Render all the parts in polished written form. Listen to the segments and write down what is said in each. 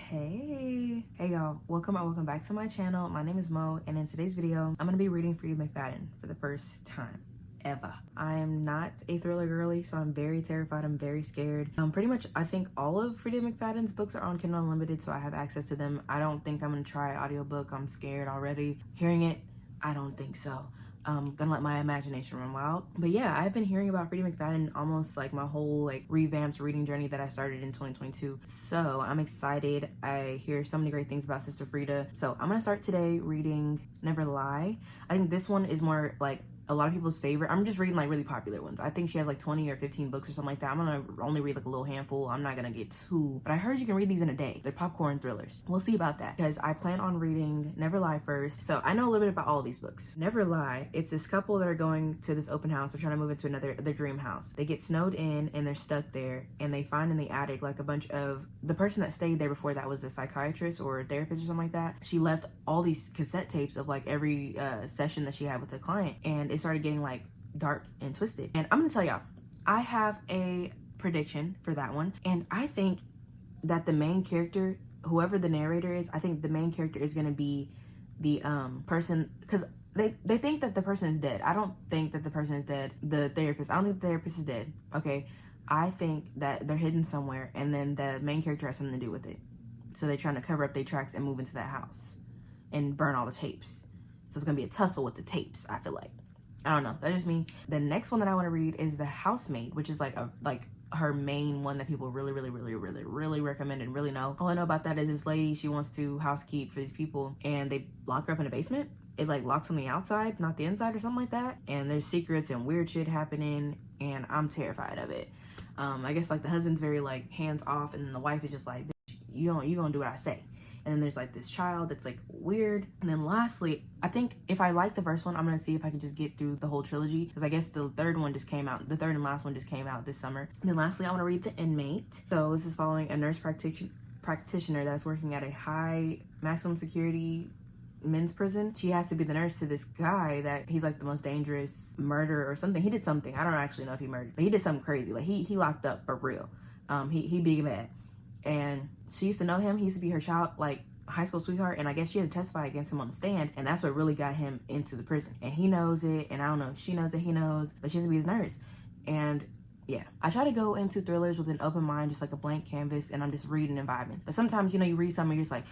Hey y'all, welcome back to my channel. My name is Mo, and in today's video I'm gonna be reading Freida McFadden for the first time ever. I am not a thriller girly, so I'm very terrified. I'm very scared. Pretty much I think all of Freida McFadden's books are on Kindle Unlimited, so I have access to them. I don't think I'm gonna try audiobook. I'm scared already hearing it. I don't think so. I'm gonna let my imagination run wild. But yeah, I've been hearing about Freida McFadden almost like my whole revamped reading journey that I started in 2022. So I'm excited. I hear so many great things about Sister Freida. So I'm gonna start today reading Never Lie. I think this one is more like a lot of people's favorite. I'm just reading really popular ones. I think she has 20 or 15 books or something like that. I'm gonna only read a little handful. I'm not gonna get too, but I heard you can read these in a day. They're popcorn thrillers. We'll see about that, because I plan on reading Never Lie first. So I know a little bit about all these books. Never Lie, it's this couple that are going to this open house. They're trying to move into their dream house. They get snowed in and they're stuck there, and they find in the attic a bunch of, the person that stayed there before that was a psychiatrist or a therapist or something like that. She left all these cassette tapes of every session that she had with the client, and it started getting dark and twisted. And I'm gonna tell y'all, I have a prediction for that one, and I think that the main character, whoever the narrator is, I think the main character is gonna be the person, because they think that the person is dead. I don't think that the person is dead. The therapist, I don't think the therapist is dead, okay? I think that they're hidden somewhere, and then the main character has something to do with it. So they're trying to cover up their tracks and move into that house and burn all the tapes. So it's gonna be a tussle with the tapes, I feel like. I don't know, that's just me. The next one that I want to read is The Housemaid, which is her main one that people really recommend and really know. All I know about that is this lady, she wants to housekeep for these people, and they lock her up in a basement. It locks on the outside, not the inside, or something like that. And there's secrets and weird shit happening, and I'm terrified of it. I guess the husband's very hands off, and then the wife is just bitch, you gonna do what I say. And then there's this child that's weird. And then lastly, I think if I like the first one, I'm gonna see if I can just get through the whole trilogy, because I guess the third one just came out, the third and last one just came out this summer. And then lastly, I want to read The Inmate. So this is following a nurse practitioner that's working at a high maximum security men's prison. She has to be the nurse to this guy that he's the most dangerous murderer or something. He did something, I don't actually know if he murdered, but he did something crazy. He locked up for real. He big bad. And she used to know him. He used to be her child, high school sweetheart. And I guess she had to testify against him on the stand. And that's what really got him into the prison. And he knows it. And I don't know, she knows that he knows, but she has to be his nurse. And yeah, I try to go into thrillers with an open mind, just a blank canvas, and I'm just reading and vibing. But sometimes, you read something, you're just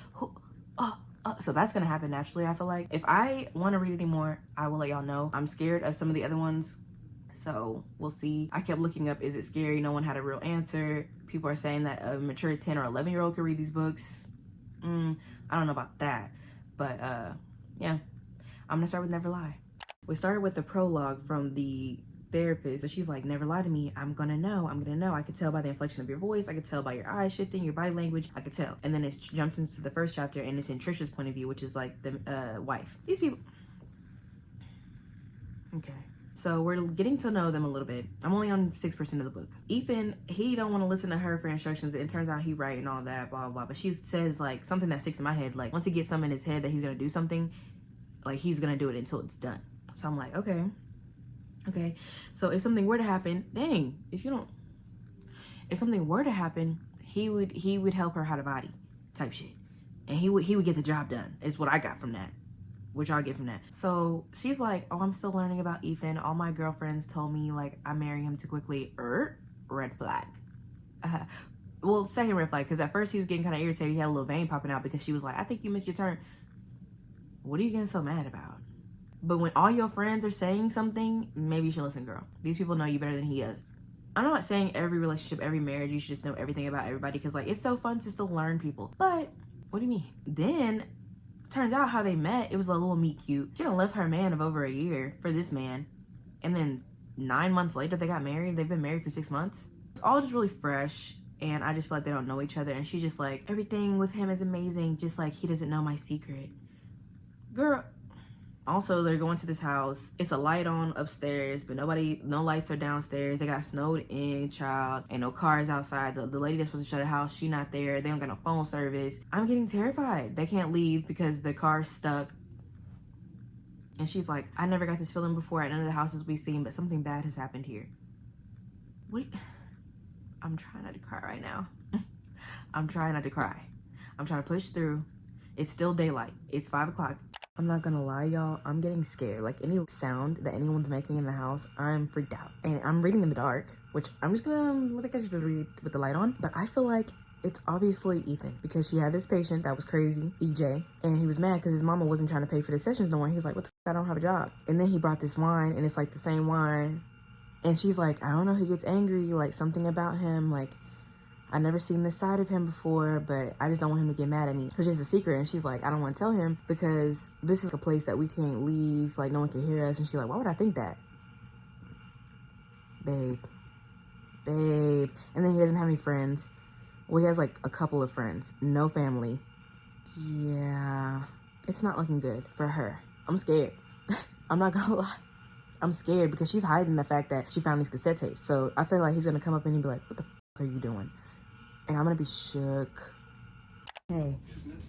so that's gonna happen naturally, I feel like. If I want to read anymore, I will let y'all know. I'm scared of some of the other ones, so we'll see. I kept looking up, is it scary? No one had a real answer. People are saying that a mature 10 or 11-year-old could read these books. I don't know about that, but yeah, I'm gonna start with Never Lie. We started with the prologue from the therapist, but she's never lie to me. I'm gonna know. I could tell by the inflection of your voice. I could tell by your eyes shifting, your body language. I could tell. And then it jumps into the first chapter, and it's in Trisha's point of view, which is the wife. These people. Okay. So we're getting to know them a little bit. I'm only on 6% of the book. Ethan, he don't want to listen to her for instructions. It turns out he right and all that, blah, blah, blah. But she says something that sticks in my head. Once he gets something in his head that he's going to do something, he's going to do it until it's done. So I'm okay. So if something were to happen, dang, if something were to happen, he would help her hide a body type shit. And he would get the job done, is what I got from that. Which I'll get from that. So she's oh, I'm still learning about Ethan. All my girlfriends told me I'm marrying him too quickly. Red flag. Well, second red flag, because at first he was getting kind of irritated. He had a little vein popping out because she was I think you missed your turn. What are you getting so mad about? But when all your friends are saying something, maybe you should listen, girl. These people know you better than he does. I'm not saying every relationship, every marriage, you should just know everything about everybody, because it's so fun to still learn people. But what do you mean? Then turns out how they met, it was a little meet cute. She done left her man of over a year for this man, and then 9 months later they got married. They've been married for 6 months. It's all just really fresh, and I just feel they don't know each other. And she just everything with him is amazing, just he doesn't know my secret. Girl. Also, they're going to this house. It's a light on upstairs, but no lights are downstairs. They got snowed in, child. Ain't no cars outside. The lady that's supposed to shut the house, she not there. They don't got no phone service. I'm getting terrified. They can't leave because the car's stuck. And she's I never got this feeling before at none of the houses we've seen, but something bad has happened here. What? I'm trying not to cry right now. I'm trying not to cry. I'm trying to push through. It's still daylight. It's 5 o'clock. I'm not gonna lie, y'all. I'm getting scared. Like, any sound that anyone's making in the house, I'm freaked out. And I'm reading in the dark, which I'm just gonna, I think I should just read with the light on. But I feel like it's obviously Ethan, because she had this patient that was crazy, EJ, and he was mad because his mama wasn't trying to pay for the sessions no more. He was like, what the f, I don't have a job. And then he brought this wine, and it's like the same wine. And she's like, I don't know, he gets angry, like something about him, like, I never seen this side of him before, but I just don't want him to get mad at me. It's just a secret. And she's like, I don't want to tell him because this is a place that we can't leave. Like, no one can hear us. And she's like, why would I think that? Babe. And then he doesn't have any friends. Well, he has like a couple of friends. No family. Yeah. It's not looking good for her. I'm scared. I'm not gonna lie. I'm scared because she's hiding the fact that she found these cassette tapes. So I feel like he's gonna come up and he'll be like, what the f are you doing? And I'm gonna be shook. Hey,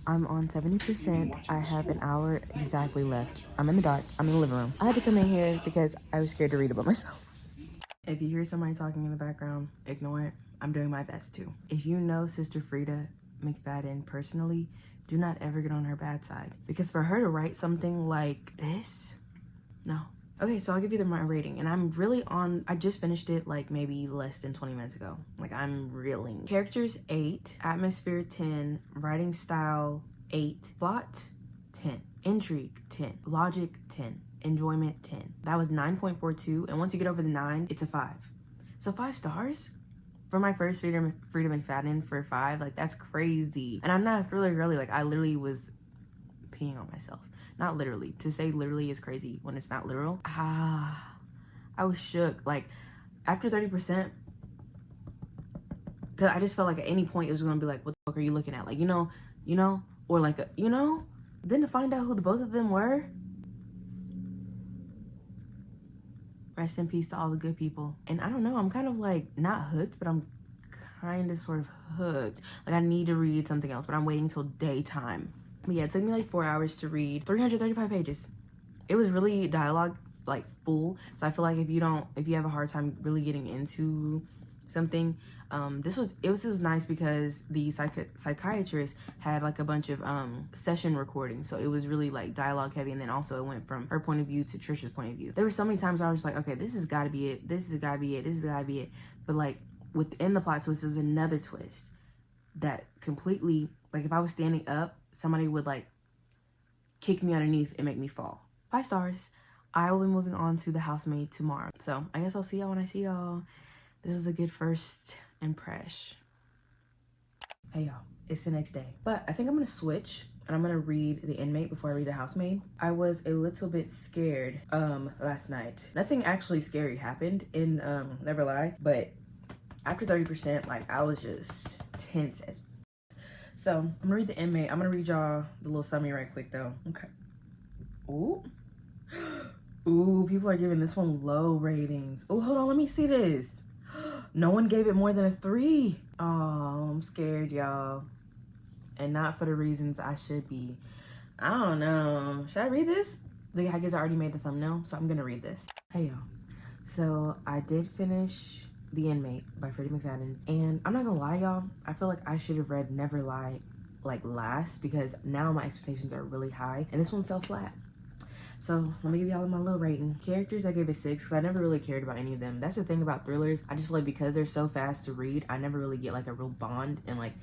I'm on 70%. I have an hour exactly left. I'm in the dark. I'm in the living room. I had to come in here because I was scared to read about myself. If you hear somebody talking in the background, ignore it. I'm doing my best to. If you know Sister Freida McFadden personally, do not ever get on her bad side. Because for her to write something like this, no. Okay, so I'll give you my rating, and I'm really on, I just finished it like maybe less than 20 minutes ago. Like, I'm reeling. Characters 8, atmosphere 10, writing style 8, plot 10, intrigue 10, logic 10, enjoyment 10. That was 9.42, and once you get over the 9, it's a 5. So 5 stars? For my first Freida McFadden for 5, like, that's crazy. And I'm not a thriller girly, like, I literally was peeing on myself. Not literally. To say literally is crazy when it's not literal. I was shook. Like, after 30%, because I just felt like at any point it was going to be like, what the fuck are you looking at? Like, you know, or like, then to find out who the both of them were. Rest in peace to all the good people. And I don't know, I'm kind of like, not hooked, but I'm kind of sort of hooked. Like, I need to read something else, but I'm waiting till daytime. But yeah, it took me like 4 hours to read 335 pages. It was really dialogue, like, full. So I feel like if you have a hard time really getting into something, it was nice because the psychiatrist had like a bunch of session recordings. So it was really like dialogue heavy, and then also it went from her point of view to Trisha's point of view. There were so many times I was like, okay, this has got to be it. This has got to be it. This has got to be it. But like within the plot twist, there's another twist that completely, like, if I was standing up, somebody would like kick me underneath and make me fall. 5 stars. I will be moving on to the housemaid tomorrow. So I guess I'll see y'all when I see y'all. This is a good first impression. Hey y'all, it's the next day. But I think I'm gonna switch and I'm gonna read the inmate before I read the housemaid. I was a little bit scared last night. Nothing actually scary happened in Never Lie, but after 30%, like, I was just tense as. So I'm gonna read the inmate. I'm gonna read y'all the little summary right quick though. Okay. Ooh, people are giving this one low ratings. Oh, hold on, let me see this. No one gave it more than a 3. Oh, I'm scared, y'all. And not for the reasons I should be. I don't know. Should I read this? The guy has already made the thumbnail, so I'm gonna read this. Hey y'all. So I did finish The Inmate by Freida McFadden, and I'm not gonna lie, y'all, I feel like I should have read Never Lie like last, because now my expectations are really high and this one fell flat. So let me give y'all my little rating. Characters, I gave it 6 because I never really cared about any of them. That's the thing about thrillers. I just feel like because they're so fast to read, I never really get like a real bond, and like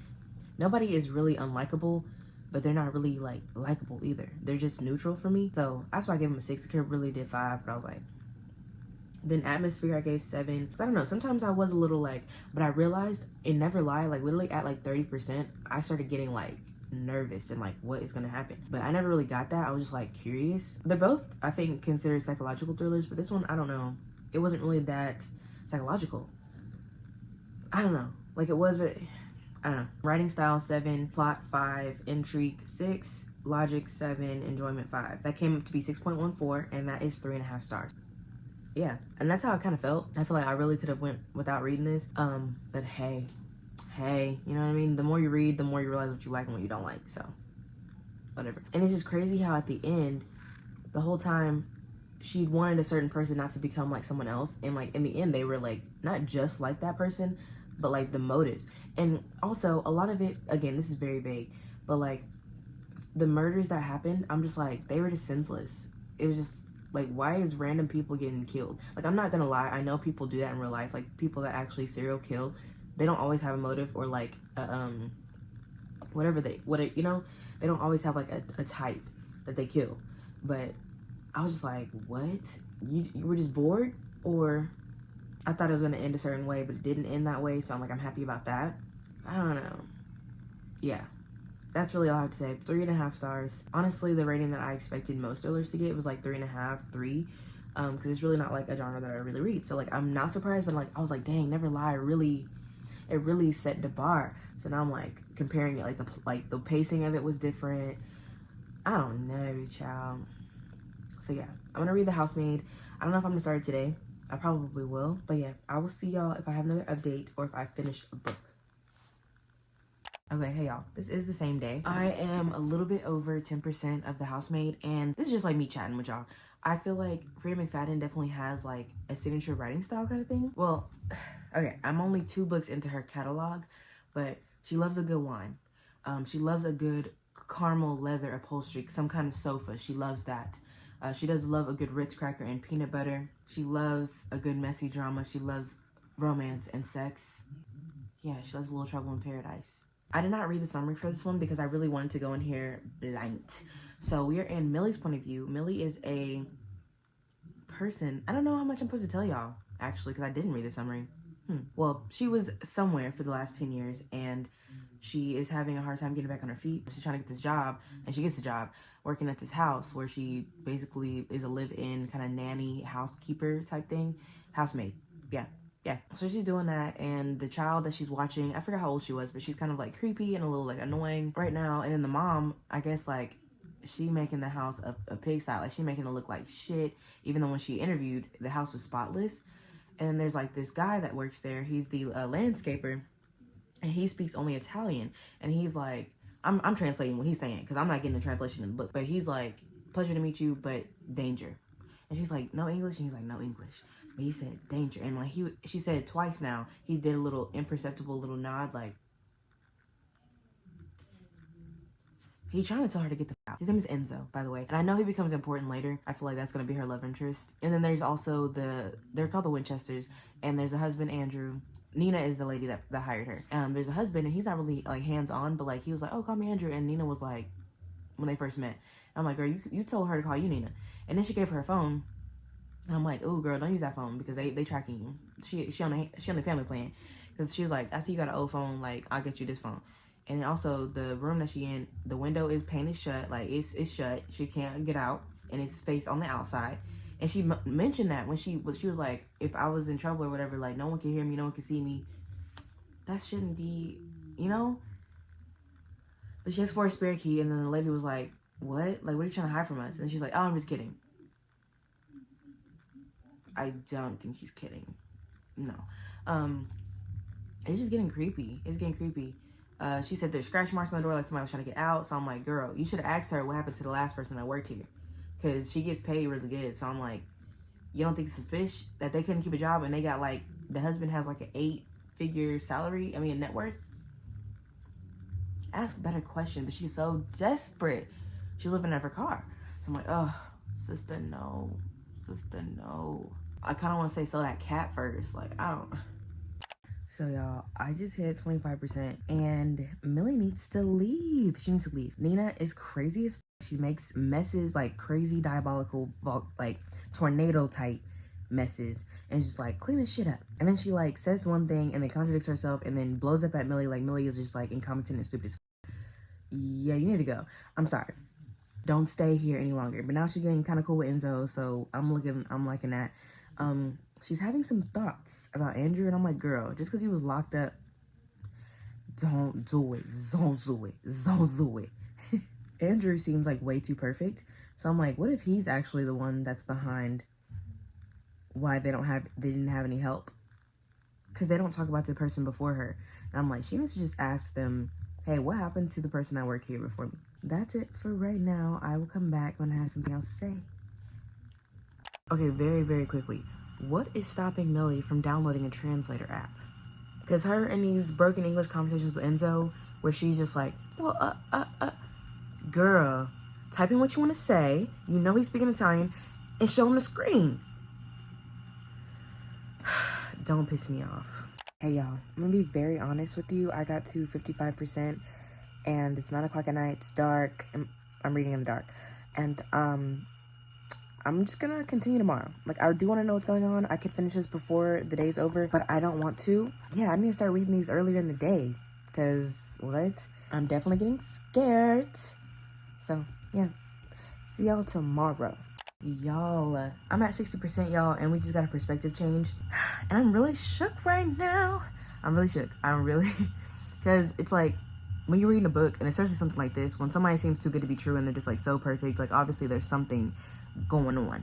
nobody is really unlikable, but they're not really like likable either. They're just neutral for me. So that's why I gave them a 6. I could have really did 5, but I was like. Then atmosphere, I gave 7. Cause I don't know, sometimes I was a little like, but I realized in Never Lie, like literally at like 30%, I started getting like nervous and like what is gonna happen. But I never really got that. I was just like curious. They're both, I think, considered psychological thrillers, but this one, I don't know. It wasn't really that psychological. I don't know. Like it was, but I don't know. Writing style 7, plot 5, intrigue 6, logic 7, enjoyment 5. That came up to be 6.14, and that is 3.5 stars. Yeah, and that's how I kind of felt. I feel like I really could have went without reading this. But hey, you know what I mean? The more you read, the more you realize what you like and what you don't like. So, whatever. And it's just crazy how at the end, the whole time, she wanted a certain person not to become like someone else. And like in the end, they were like, not just like that person, but like the motives. And also, a lot of it, again, this is very vague, but like the murders that happened, I'm just like, they were just senseless. It was just like, why is random people getting killed? Like, I'm not gonna lie, I know people do that in real life. Like, people that actually serial kill, they don't always have a motive or like whatever they you know, they don't always have like a type that they kill. But I was just like, what? You were just bored? Or I thought it was gonna end a certain way, but it didn't end that way, so I'm like, I'm happy about that. I don't know. Yeah, that's really all I have to say. 3.5 stars. Honestly, the rating that I expected most thrillers to get was like 3.5, 3. Because it's really not like a genre that I really read. So like, I'm not surprised, but like, I was like, dang, Never Lie, it really set the bar. So now I'm like comparing it, like the pacing of it was different. I don't know, child. So yeah, I'm gonna read The Housemaid. I don't know if I'm gonna start it today. I probably will, but yeah, I will see y'all if I have another update or if I finished a book. Okay, hey y'all, this is the same day. I am a little bit over 10% of The Housemaid, and this is just like me chatting with y'all. I feel like Freida McFadden definitely has like a signature writing style kind of thing. Well, okay, I'm only 2 books into her catalog, but she loves a good wine. She loves a good caramel leather upholstery, some kind of sofa. She loves that. She does love a good Ritz cracker and peanut butter. She loves a good messy drama. She loves romance and sex. Yeah, she loves A Little Trouble in Paradise. I did not read the summary for this one because I really wanted to go in here blind. So we are in Millie's point of view. Millie is a person. I don't know how much I'm supposed to tell y'all, actually, because I didn't read the summary. Well, she was somewhere for the last 10 years, and she is having a hard time getting back on her feet. She's trying to get this job, and she gets the job working at this house where she basically is a live-in kind of nanny housekeeper type thing. Housemaid. Yeah. So she's doing that, and the child that she's watching, I forgot how old she was, but she's kind of like creepy and a little like annoying right now. And then the mom, I guess like she making the house a pigsty. Like she making it look like shit, even though when she interviewed, the house was spotless. And then there's like this guy that works there. He's the landscaper, and he speaks only Italian. And he's like, I'm translating what he's saying because I'm not getting the translation in the book. But he's like, pleasure to meet you, but danger. And she's like, no English? And he's like, no English. But he said danger. And like she said it twice now. He did a little imperceptible little nod, like he's trying to tell her to get the out. His name is Enzo, by the way. And I know he becomes important later. I feel like that's going to be her love interest. And then there's also they're called the Winchesters. And there's a husband, Andrew. Nina is the lady that hired her. There's a husband, and he's not really like hands-on, but like he was like, oh, call me Andrew. And Nina was like, when they first met, I'm like, girl, you told her to call you Nina. And then she gave her a phone. And I'm like, oh, girl, don't use that phone because they tracking you. She on the family plan. Because she was like, I see you got an old phone. Like, I'll get you this phone. And then also the room that she in, the window is painted shut. Like, it's shut. She can't get out. And it's faced on the outside. And she mentioned that when she was like, if I was in trouble or whatever, like, no one can hear me, no one can see me. That shouldn't be, you know? But she has for a spare key. And then the lady was like, what? Like, what are you trying to hide from us? And she's like, oh, I'm just kidding. I don't think she's kidding. No. It's just getting creepy. It's getting creepy. She said there's scratch marks on the door like somebody was trying to get out. So I'm like, girl, you should have asked her what happened to the last person that worked here. Because she gets paid really good. So I'm like, you don't think it's suspicious that they couldn't keep a job and they got like, the husband has like an 8-figure salary? I mean, net worth? Ask a better question. But she's so desperate. She's living in her car. So I'm like, oh, sister, no. Sister, no. I kind of want to say sell that cat first. Like, I don't. So, y'all, I just hit 25%. And Millie needs to leave. She needs to leave. Nina is crazy as she makes messes, like crazy diabolical, like tornado type messes. And she's like, clean this shit up. And then she like says one thing and then contradicts herself and then blows up at Millie. Like, Millie is just like incompetent and stupid as yeah, you need to go. I'm sorry. Don't stay here any longer. But now she's getting kind of cool with Enzo, so I'm liking that. She's having some thoughts about Andrew, and I'm like, girl, just because he was locked up, don't do it. Don't do it. Don't do it. Andrew seems like way too perfect. So I'm like, what if he's actually the one that's behind why they didn't have any help? Because they don't talk about the person before her. And I'm like, she needs to just ask them, hey, what happened to the person that worked here before me? That's it for right now. I will come back when I have something else to say. Okay, very, very quickly. What is stopping Millie from downloading a translator app? Because her and these broken English conversations with Enzo, where she's just like, Well, girl, type in what you want to say. You know he's speaking Italian, and show him the screen. Don't piss me off. Hey y'all, I'm gonna be very honest with you. I got to 55% and it's 9 o'clock at night, it's dark, and I'm reading in the dark. And I'm just gonna continue tomorrow. Like, I do want to know what's going on. I could finish this before the day's over, but I don't want to. Yeah, I need to start reading these earlier in the day, because what? I'm definitely getting scared. So yeah, see y'all tomorrow. Y'all, I'm at 60%, y'all, and we just got a perspective change, and I'm really shook right now. I'm really shook. I'm really, because it's like, when you're reading a book, and especially something like this, when somebody seems too good to be true and they're just like so perfect, like obviously there's something going on.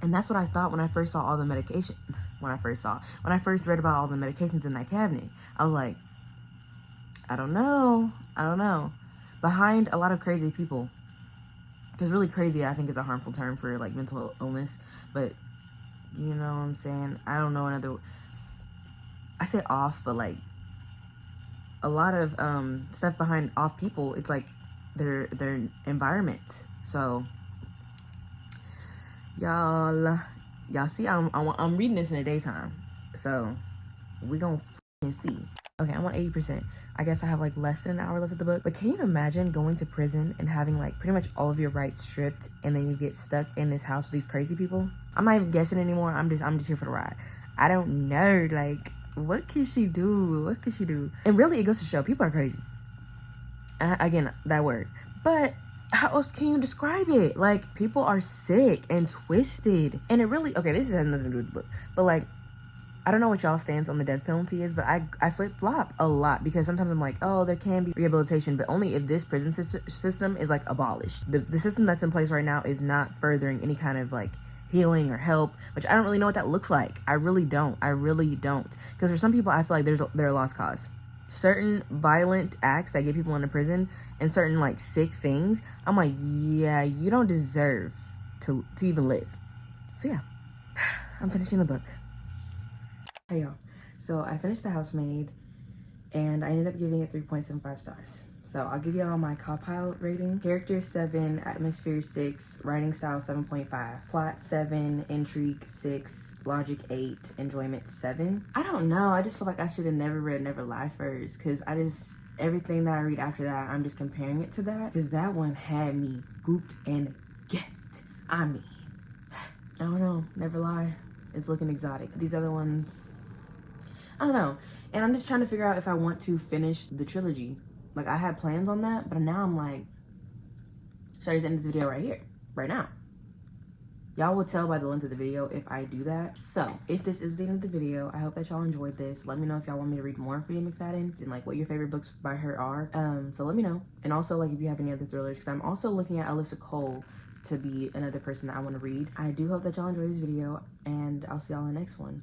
And that's what I thought when I first saw all the medication. When I first read about all the medications in that cabinet, I was like, I don't know. Behind a lot of crazy people, because really crazy, I think, is a harmful term for like mental illness, but you know what I'm saying? I don't know another, I say off, but like a lot of stuff behind off people, it's like their environment. So y'all see, I'm reading this in the daytime, so we gonna see. Okay, I'm on 80%. I guess I have like less than an hour left of the book, but can you imagine going to prison and having like pretty much all of your rights stripped, and then you get stuck in this house with these crazy people? I'm not even guessing anymore. I'm just here for the ride. I don't know, like, what can she do? And really, it goes to show people are crazy. And again, that word. But how else can you describe it? Like, people are sick and twisted. And it really, okay, this has nothing to do with the book, but like, I don't know what y'all stance on the death penalty is, but I flip-flop a lot, because sometimes I'm like, oh, there can be rehabilitation, but only if this prison system is like abolished. The system that's in place right now is not furthering any kind of like healing or help, which I don't really know what that looks like. I really don't. Because for some people, I feel like they're a lost cause. Certain violent acts that get people into prison, and certain like sick things, I'm like, yeah, you don't deserve to even live. So yeah, I'm finishing the book. Hey y'all, so I finished The Housemaid, and I ended up giving it 3.75 stars. So I'll give y'all my cop-out rating. Character 7, atmosphere 6, writing style 7.5, plot 7, intrigue 6, logic 8, enjoyment 7. I don't know, I just feel like I should have never read Never Lie first, because everything that I read after that, I'm just comparing it to that, because that one had me gooped and gapped. I mean, I don't know, Never Lie, it's looking exotic. These other ones, I don't know. And I'm just trying to figure out if I want to finish the trilogy. Like, I had plans on that, but now I'm like, should I just end this video right here, right now? Y'all will tell by the length of the video if I do that. So if this is the end of the video, I hope that y'all enjoyed this. Let me know if y'all want me to read more Freida McFadden and like what your favorite books by her are. So let me know. And also, like, if you have any other thrillers, because I'm also looking at Alyssa Cole to be another person that I want to read. I do hope that y'all enjoy this video, and I'll see y'all in the next one.